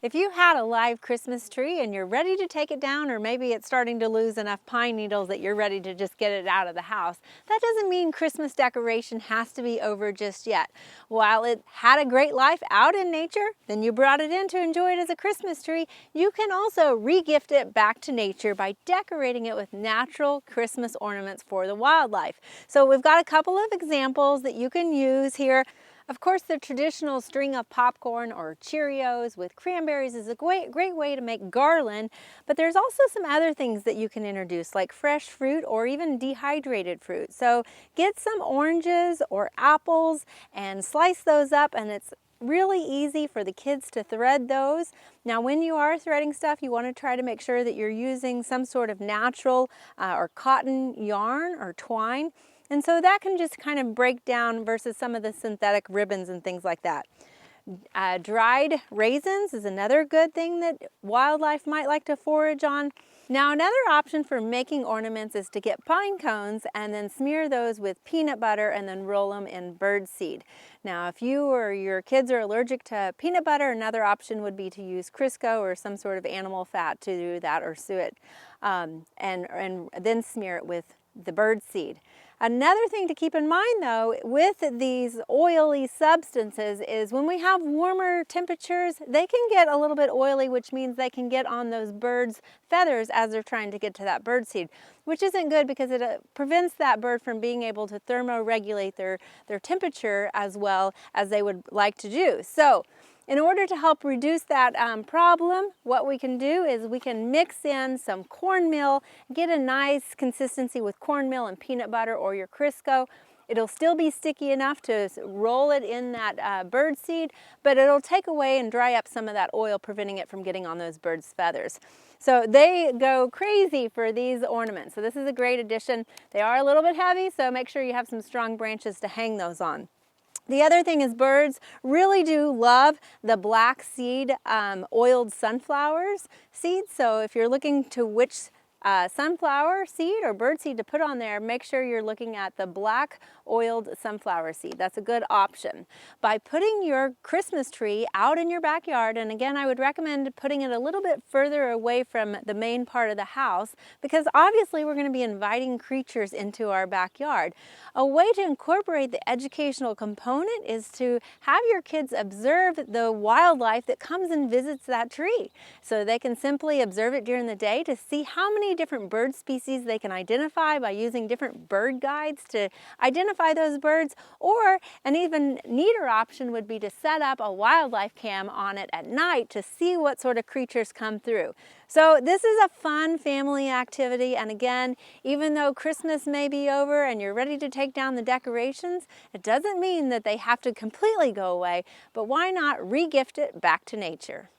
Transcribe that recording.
If you had a live Christmas tree and you're ready to take it down, or maybe it's starting to lose enough pine needles that you're ready to just get it out of the house, that doesn't mean Christmas decoration has to be over just yet. While it had a great life out in nature, then you brought it in to enjoy it as a Christmas tree, you can also re-gift it back to nature by decorating it with natural Christmas ornaments for the wildlife. So we've got a couple of examples that you can use here. Of course, the traditional string of popcorn or Cheerios with cranberries is a great way to make garland, but there's also some other things that you can introduce, like fresh fruit or even dehydrated fruit. So get some oranges or apples and slice those up, and it's really easy for the kids to thread those. Now, when you are threading stuff, you want to try to make sure that you're using some sort of natural or cotton yarn or twine. And so that can just kind of break down versus some of the synthetic ribbons and things like that. Dried raisins is another good thing that wildlife might like to forage on. Now, another option for making ornaments is to get pine cones and then smear those with peanut butter and then roll them in bird seed. Now, if you or your kids are allergic to peanut butter, another option would be to use Crisco or some sort of animal fat to do that, or suet, and then smear it with the bird seed. Another thing to keep in mind, though, with these oily substances is when we have warmer temperatures, they can get a little bit oily, which means they can get on those birds' feathers as they're trying to get to that bird seed, which isn't good because it prevents that bird from being able to thermoregulate their temperature as well as they would like to do. So, in order to help reduce that problem, what we can do is we can mix in some cornmeal, get a nice consistency with cornmeal and peanut butter or your Crisco. It'll still be sticky enough to roll it in that bird seed, but it'll take away and dry up some of that oil, preventing it from getting on those birds' feathers. So they go crazy for these ornaments. So this is a great addition. They are a little bit heavy, so make sure you have some strong branches to hang those on. The other thing is birds really do love the black seed oiled sunflowers seeds. So if you're looking to which sunflower seed or bird seed to put on there, make sure you're looking at the black oiled sunflower seed. That's a good option. By putting your Christmas tree out in your backyard, and again, I would recommend putting it a little bit further away from the main part of the house, because obviously we're going to be inviting creatures into our backyard. A way to incorporate the educational component is to have your kids observe the wildlife that comes and visits that tree. So they can simply observe it during the day to see how many different bird species they can identify by using different bird guides to identify those birds, or an even neater option would be to set up a wildlife cam on it at night to see what sort of creatures come through. So this is a fun family activity, and again, even though Christmas may be over and you're ready to take down the decorations, it doesn't mean that they have to completely go away, but why not re-gift it back to nature?